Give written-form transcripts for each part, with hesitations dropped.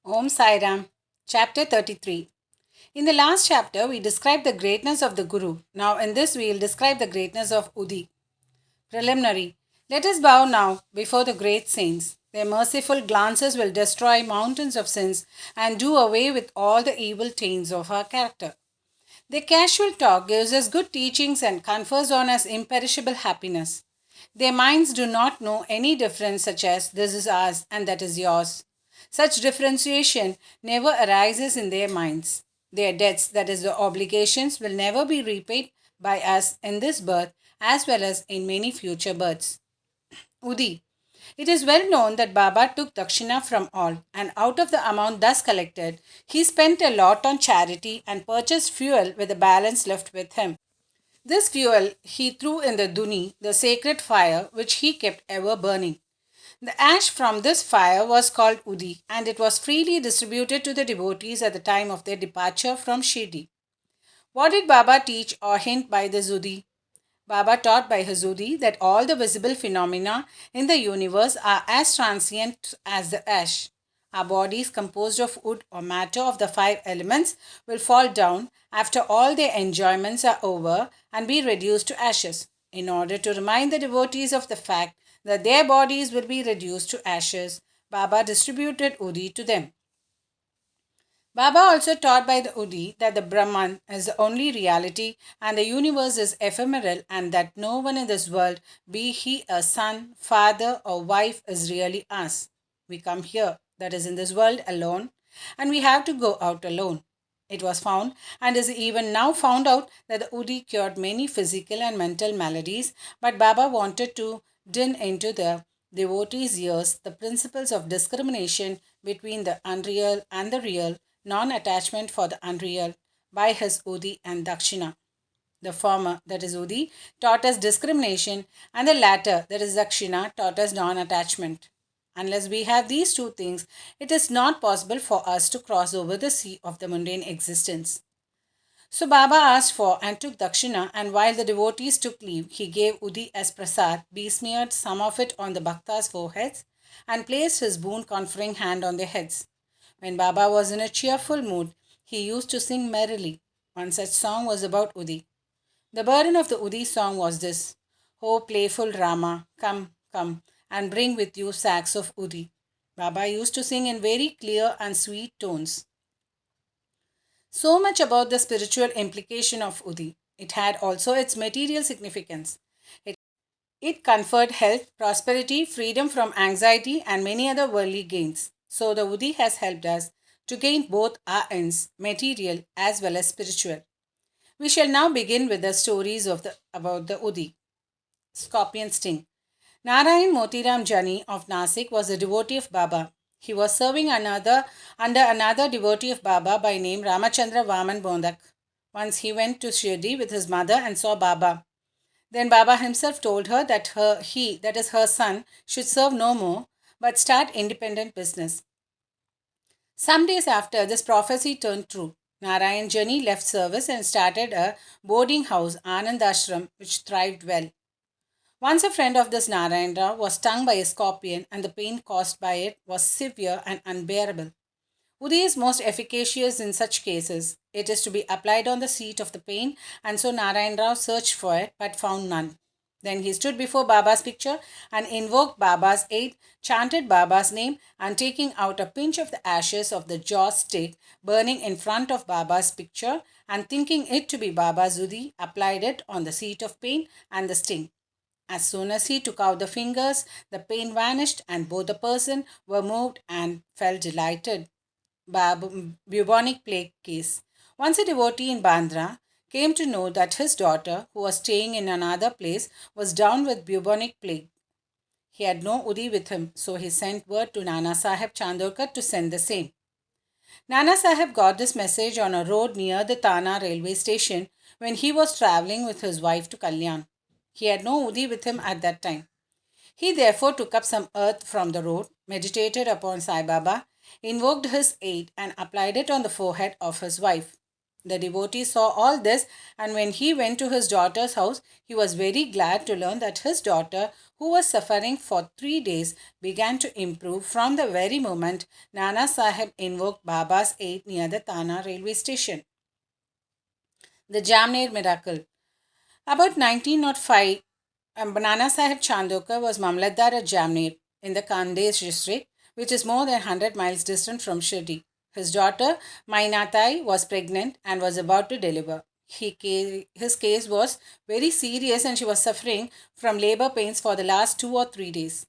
Om Sairam, Chapter 33. In the last chapter, we described the greatness of the Guru. Now, in this, we will describe the greatness of Udi. Preliminary. Let us bow now before the great saints. Their merciful glances will destroy mountains of sins and do away with all the evil taints of our character. Their casual talk gives us good teachings and confers on us imperishable happiness. Their minds do not know any difference, such as this is ours and that is yours. Such differentiation never arises in their minds. Their debts, that is, the obligations, will never be repaid by us in this birth as well as in many future births. Udi. It is well known that Baba took dakshina from all, and out of the amount thus collected, he spent a lot on charity and purchased fuel with the balance left with him. This fuel he threw in the duni, the sacred fire which he kept ever burning. The ash from this fire was called Udi, and it was freely distributed to the devotees at the time of their departure from Shirdi. What did Baba teach or hint by the Udi? Baba taught by his Udi that all the visible phenomena in the universe are as transient as the ash. Our bodies, composed of wood or matter of the five elements, will fall down after all their enjoyments are over and be reduced to ashes. In order to remind the devotees of the fact that their bodies will be reduced to ashes, Baba distributed Udi to them. Baba also taught by the Udi that the Brahman is the only reality and the universe is ephemeral, and that no one in this world, be he a son, father, or wife, is really us. We come here, that is in this world, alone, and we have to go out alone. It was found and is even now found out that the Udi cured many physical and mental maladies, but Baba wanted to din into the devotees' ears the principles of discrimination between the unreal and the real, non attachment for the unreal, by his Udi and Dakshina. The former, that is Udi, taught us discrimination, and the latter, that is Dakshina, taught us non attachment. Unless we have these two things, it is not possible for us to cross over the sea of the mundane existence. So Baba asked for and took dakshina, and while the devotees took leave, he gave Udi as prasad, besmeared some of it on the bhaktas' foreheads, and placed his boon conferring hand on their heads. When Baba was in a cheerful mood, he used to sing merrily. One such song was about Udi. The burden of the Udi song was this: "O playful Rama, come, come, and bring with you sacks of Udi." Baba used to sing in very clear and sweet tones. So much about the spiritual implication of Udi. It had also its material significance. It, it conferred health, prosperity, freedom from anxiety, and many other worldly gains. So the Udi has helped us to gain both our ends, material as well as spiritual. We shall now begin with the stories about the Udi. Scorpion sting. Narayan Motiram Jani of Nasik was a devotee of Baba. He was serving under another devotee of Baba by name Ramachandra Vaman Bondak. Once he went to Shirdi with his mother and saw Baba. Then Baba himself told her that that is her son, should serve no more but start independent business. Some days after, this prophecy turned true. Narayan Jani left service and started a boarding house, Anandashram, which thrived well. Once a friend of this Narayana was stung by a scorpion, and the pain caused by it was severe and unbearable. Udi is most efficacious in such cases. It is to be applied on the seat of the pain, and so Narayana searched for it but found none. Then he stood before Baba's picture and invoked Baba's aid, chanted Baba's name, and taking out a pinch of the ashes of the jaw stick burning in front of Baba's picture and thinking it to be Baba's Udi, applied it on the seat of pain and the sting. As soon as he took out the fingers, the pain vanished and both the person were moved and felt delighted. Bubonic plague case. Once a devotee in Bandra came to know that his daughter, who was staying in another place, was down with bubonic plague. He had no Udi with him, so he sent word to Nana Sahib Chandorkar to send the same. Nana Sahib got this message on a road near the Tana railway station when he was travelling with his wife to Kalyan. He had no Udi with him at that time. He therefore took up some earth from the road, meditated upon saibaba, invoked his aid, and applied it on the forehead of his wife. The devotee saw all this, and when he went to his daughter's house, he was very glad to learn that his daughter, who was suffering for 3 days, began to improve from the very moment Nana Sahib invoked Baba's aid near the Tana railway station. The Jamner miracle. About 1905, Nana Sahib Chandokar was Mamlatdar at Jamner in the Khandesh district, which is more than 100 miles distant from Shirdi. His daughter, Mainatai, was pregnant and was about to deliver. His case was very serious and she was suffering from labor pains for the last 2 or 3 days.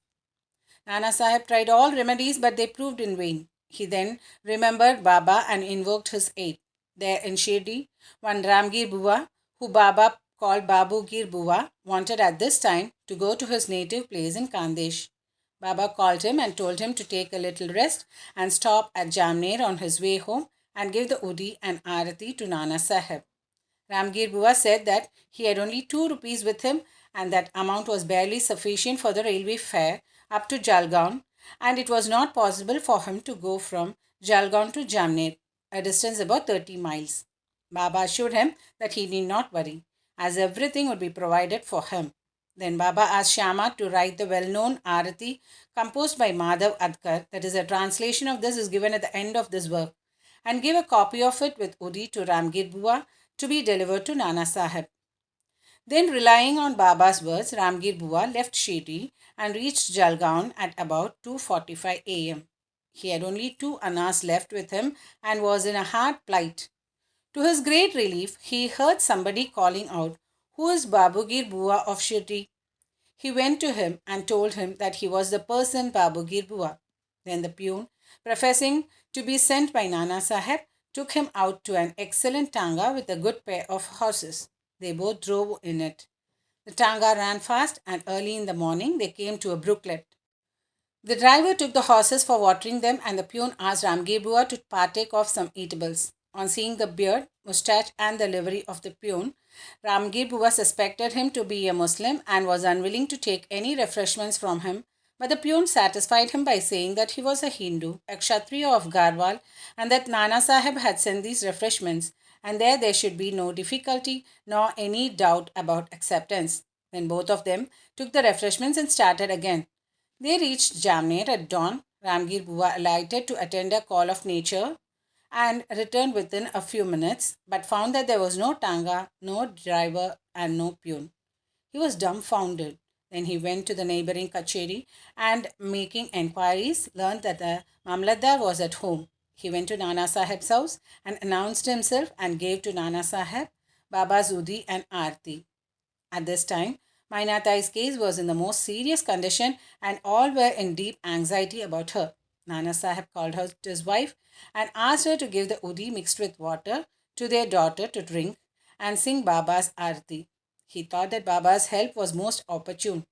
Nana Sahib tried all remedies but they proved in vain. He then remembered Baba and invoked his aid. There in Shirdi, one Ramgir Bua, who Baba called Babugir Bua, wanted at this time to go to his native place in Kandesh. Baba called him and told him to take a little rest and stop at Jamner on his way home and give the Udi and Arati to Nana Sahib. Ramgir Bua said that he had only 2 rupees with him and that amount was barely sufficient for the railway fare up to Jalgaon, and it was not possible for him to go from Jalgaon to Jamner, a distance about 30 miles. Baba assured him that he need not worry, as everything would be provided for him. Then Baba asked Shama to write the well-known Arati composed by Madhav Adkar, that is, a translation of this is given at the end of this work, and give a copy of it with Udi to Ramgir Bua to be delivered to Nana Sahib. Then, relying on Baba's words, Ramgir Bua left Shirdi and reached Jalgaon at about 2:45 a.m. He had only 2 annas left with him and was in a hard plight. To his great relief, he heard somebody calling out, "Who is Babugir Bua of Shirdi?" He went to him and told him that he was the person Babugir Bua. Then the peon, professing to be sent by Nana Sahib, took him out to an excellent tanga with a good pair of horses. They both drove in it. The tanga ran fast, and early in the morning they came to a brooklet. The driver took the horses for watering them, and the peon asked Ramgir Bua to partake of some eatables. On seeing the beard, moustache, and the livery of the peon, Ramgir Bua suspected him to be a Muslim and was unwilling to take any refreshments from him, but the peon satisfied him by saying that he was a Hindu, a Kshatriya of Garhwal, and that Nana Sahib had sent these refreshments, and there should be no difficulty nor any doubt about acceptance. Then both of them took the refreshments and started again. They reached Jamner at dawn. Ramgir Bua alighted to attend a call of nature and returned within a few minutes, but found that there was no tanga, no driver, and no peon. He was dumbfounded. Then he went to the neighboring kacheri and, making enquiries, learned that the Mamlatdar was at home. He went to Nana Sahib's house and announced himself and gave to Nana Sahib Baba's Udi and Aarti. At this time, Mainatai's case was in the most serious condition and all were in deep anxiety about her. Nana Sahib called her to his wife and asked her to give the udi mixed with water to their daughter to drink and sing Baba's Aarti. He thought that Baba's help was most opportune.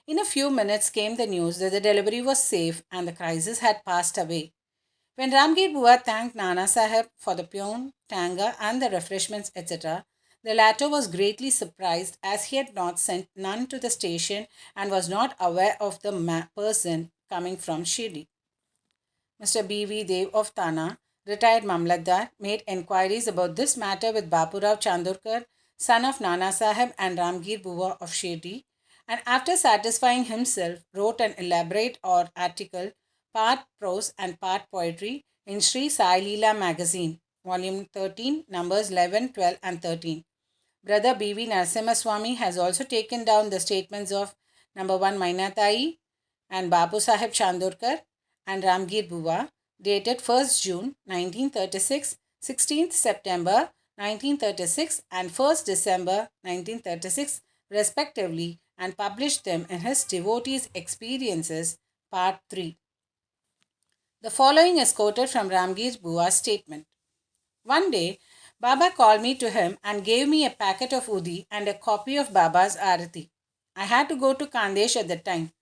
In a few minutes came the news that the delivery was safe and the crisis had passed away. When Ramgir Bua thanked Nana Sahib for the peon, tanga, and the refreshments, etc., the latter was greatly surprised as he had not sent none to the station and was not aware of the person coming from Shirdi. Mr. B.V. Dev of Tana, retired Mamlatdar, made enquiries about this matter with Bapurao Chandorkar, son of Nana Sahib and Ramgir Bua of Shirdi, and after satisfying himself, wrote an elaborate article, part prose and part poetry, in Sri Sai Leela magazine, volume 13, numbers 11, 12, and 13. Brother B.V. Narasimha has also taken down the statements of number 1 Mainatai and Babu Sahib Chandorkar and Ramgir Bua, dated 1st June 1936, 16th September 1936, and 1st December 1936, respectively, and published them in his Devotees' Experiences, Part 3. The following is quoted from Ramgir Bua's statement. One day, Baba called me to him and gave me a packet of udi and a copy of Baba's Arati. I had to go to Kandesh at that time.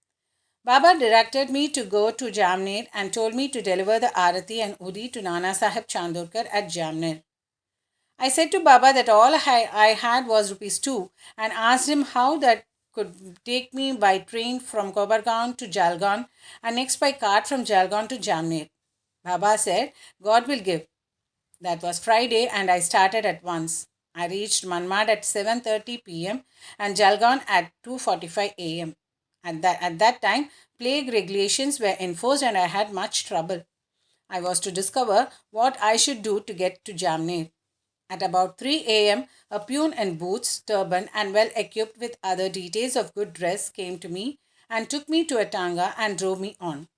Baba directed me to go to Jamner and told me to deliver the Arati and udi to Nana Sahib Chandorkar at Jamner. I said to Baba that all I had was rupees 2 and asked him how that could take me by train from Kobargaon to Jalgaon and next by cart from Jalgaon to Jamner. Baba said, God will give. That was Friday and I started at once. I reached Manmad at 7:30 p.m. and Jalgaon at 2:45 a.m. At that time, plague regulations were enforced and I had much trouble. I was to discover what I should do to get to Jamner. At about 3 a.m., a peon in boots, turban, and well equipped with other details of good dress came to me and took me to a tanga and drove me on.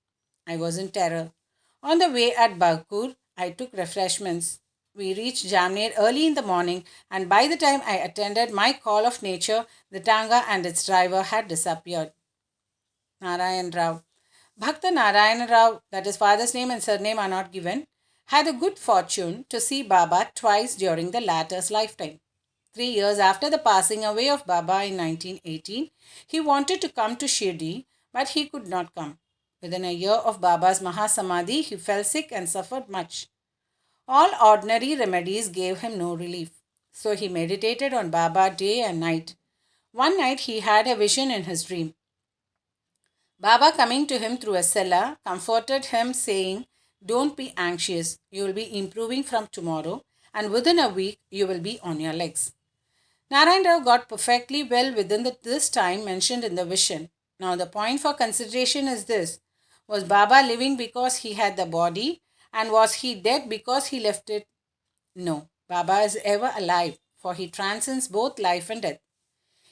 I was in terror. On the way at Bagpur, I took refreshments. We reached Jamner early in the morning, and by the time I attended my call of nature, the tanga and its driver had disappeared. Narayan Rao. Bhakta Narayan Rao, that his father's name and surname are not given, had the good fortune to see Baba twice during the latter's lifetime. 3 years after the passing away of Baba in 1918, he wanted to come to Shirdi, but he could not come. Within a year of Baba's Mahasamadhi, he fell sick and suffered much. All ordinary remedies gave him no relief. So he meditated on Baba day and night. One night he had a vision in his dream. Baba, coming to him through a cellar, comforted him, saying, "Don't be anxious. You will be improving from tomorrow, and within a week you will be on your legs." Narayan Rao got perfectly well within this time mentioned in the vision. Now, the point for consideration is this: was Baba living because he had the body, and was he dead because he left it? No, Baba is ever alive, for he transcends both life and death.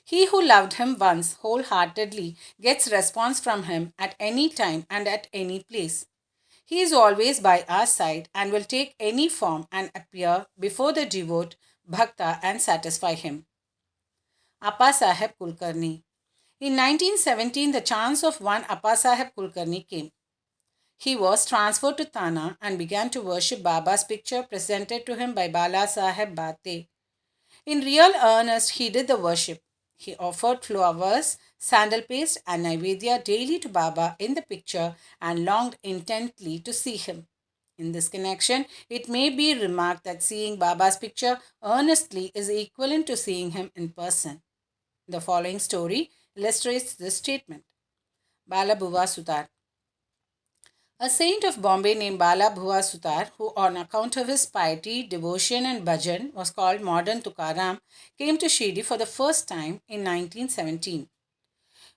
He who loved him once wholeheartedly gets response from him at any time and at any place. He is always by our side and will take any form and appear before the devout bhakta and satisfy him. Appa Saheb Kulkarni. In 1917, the chance of one Appa Saheb Kulkarni came. He was transferred to Thana and began to worship Baba's picture presented to him by Bala Saheb Bate. In real earnest, he did the worship. He offered flowers, sandal paste, and Naivedya daily to Baba in the picture and longed intently to see him. In this connection, it may be remarked that seeing Baba's picture earnestly is equivalent to seeing him in person. The following story illustrates this statement. Bala Bhuva Sutar. A saint of Bombay named Bala Bhuva Sutar, who on account of his piety, devotion and bhajan was called modern Tukaram, came to Shirdi for the first time in 1917.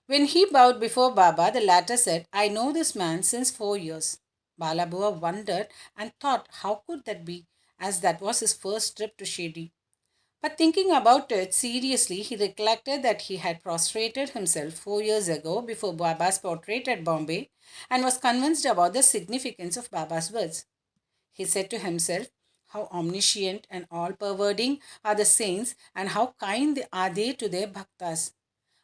When he bowed before Baba, the latter said, "I know this man since 4 years." Bala Bhuva wondered and thought how could that be, as that was his first trip to Shirdi. But thinking about it seriously, he recollected that he had prostrated himself 4 years ago before Baba's portrait at Bombay and was convinced about the significance of Baba's words. He said to himself, "How omniscient and all pervading are the saints, and how kind are they to their bhaktas."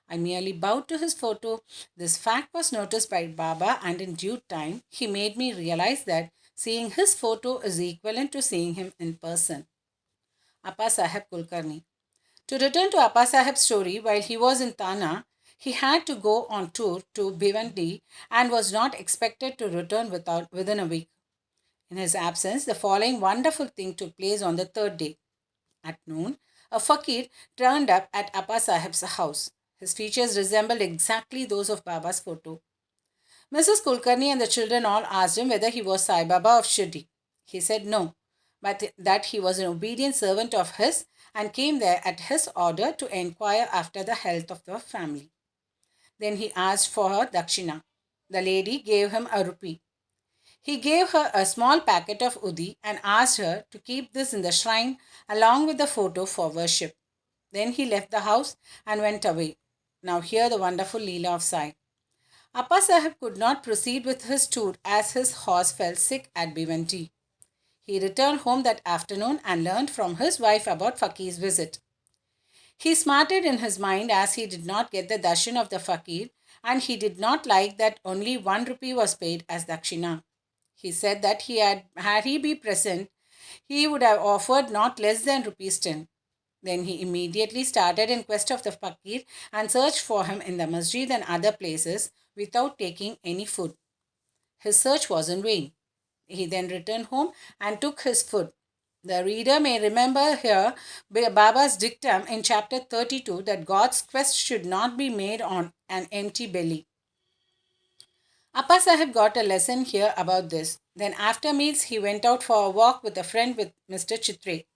I merely bowed to his photo. This fact was noticed by Baba, and in due time, he made me realize that seeing his photo is equivalent to seeing him in person. Appa Saheb Kulkarni. To return to Appa Saheb's story, while he was in Tana, he had to go on tour to Bhiwandi and was not expected to return within a week. In his absence, the following wonderful thing took place on the third day. At noon, a fakir turned up at Appa Saheb's house. His features resembled exactly those of Baba's photo. Mrs. Kulkarni and the children all asked him whether he was Sai Baba of Shirdi. He said no, but that he was an obedient servant of his and came there at his order to enquire after the health of the family. Then he asked for her dakshina. The lady gave him a rupee. He gave her a small packet of udi and asked her to keep this in the shrine along with the photo for worship. Then he left the house and went away. Now hear the wonderful Leela of Sai. Appa Sahib could not proceed with his tour as his horse fell sick at Bhiwandi. He returned home that afternoon and learned from his wife about Fakir's visit. He smarted in his mind as he did not get the darshan of the Fakir, and he did not like that only 1 rupee was paid as dakshina. He said that had he be present, he would have offered not less than rupees 10. Then he immediately started in quest of the Fakir and searched for him in the masjid and other places without taking any food. His search was in vain. He then returned home and took his food. The reader may remember here Baba's dictum in chapter 32 that God's quest should not be made on an empty belly. Appa Sahib got a lesson here about this. Then after meals, he went out for a walk with a friend with Mr. Chitre.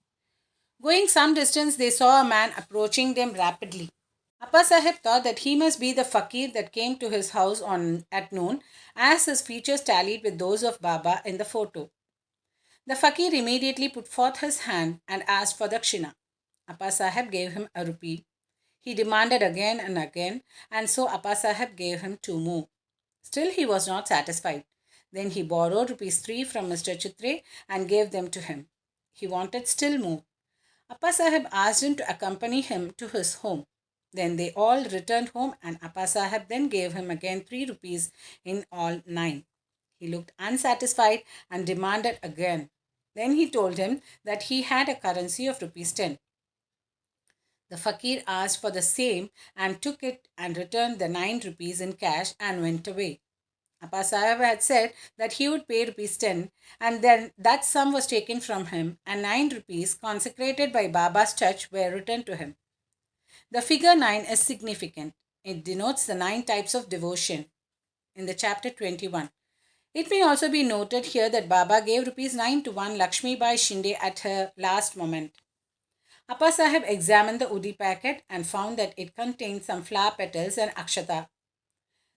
Going some distance, they saw a man approaching them rapidly. Appa Sahib thought that he must be the fakir that came to his house at noon, as his features tallied with those of Baba in the photo. The fakir immediately put forth his hand and asked for dakshina. Appa Sahib gave him a rupee. He demanded again and again, and so Appa Sahib gave him two more. Still, he was not satisfied. Then he borrowed rupees 3 from Mr. Chitre and gave them to him. He wanted still more. Appa Sahib asked him to accompany him to his home. Then they all returned home, and Appa Sahib then gave him again 3 rupees, in all 9. He looked unsatisfied and demanded again. Then he told him that he had a currency of rupees 10. The fakir asked for the same and took it and returned the 9 rupees in cash and went away. Appa Sahib had said that he would pay rupees 10, and then that sum was taken from him and 9 rupees consecrated by Baba's touch were returned to him. The figure 9 is significant. It denotes the 9 types of devotion in the chapter 21. It may also be noted here that Baba gave rupees 9 to one Lakshmi Bai Shinde at her last moment. Appa Sahib examined the Udi packet and found that it contained some flower petals and akshata.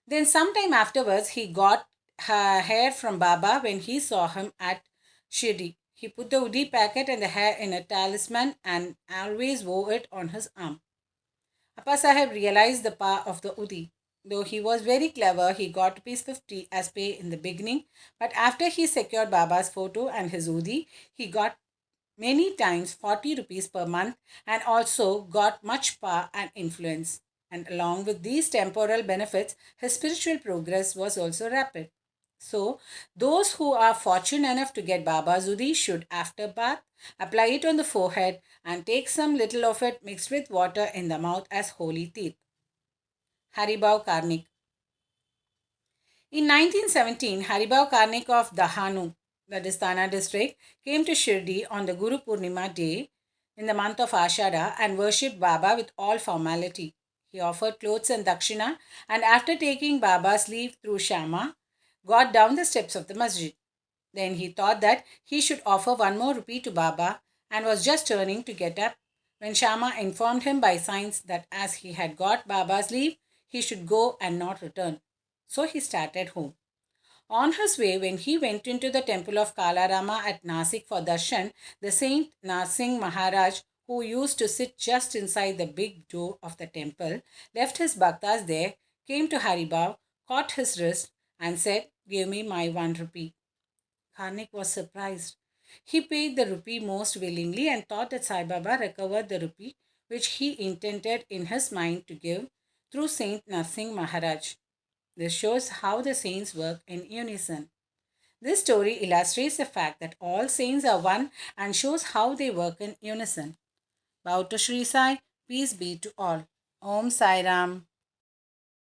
Then, sometime afterwards, he got her hair from Baba when he saw him at Shirdi. He put the Udi packet and the hair in a talisman and always wore it on his arm. Appa Sahib realized the power of the Udi. Though he was very clever, he got rupees 50 as pay in the beginning, but after he secured Baba's photo and his Udi, he got many times 40 rupees per month and also got much power and influence. And along with these temporal benefits, his spiritual progress was also rapid. So, those who are fortunate enough to get Baba Zudi should, after bath, apply it on the forehead and take some little of it mixed with water in the mouth as holy teeth. Haribau Karnik. In 1917, Haribau Karnik of Dahanu, that is Thana district, came to Shirdi on the Guru Purnima day in the month of Ashada and worshipped Baba with all formality. He offered clothes and dakshina, and after taking Baba's leave through Shama, got down the steps of the masjid. Then he thought that he should offer one more rupee to Baba and was just turning to get up when Shama informed him by signs that as he had got Baba's leave, he should go and not return. So he started home. On his way, when he went into the temple of Kalarama at Nasik for darshan, the saint Narsingh Maharaj, who used to sit just inside the big door of the temple, left his bhaktas there, came to Haribau, caught his wrist, and said, "Give me my 1 rupee." Karnik was surprised. He paid the rupee most willingly and thought that Sai Baba recovered the rupee which he intended in his mind to give through Saint Narsingh Maharaj. This shows how the saints work in unison. This story illustrates the fact that all saints are one and shows how they work in unison. Bow to Sri Sai, peace be to all. Om Sai Ram.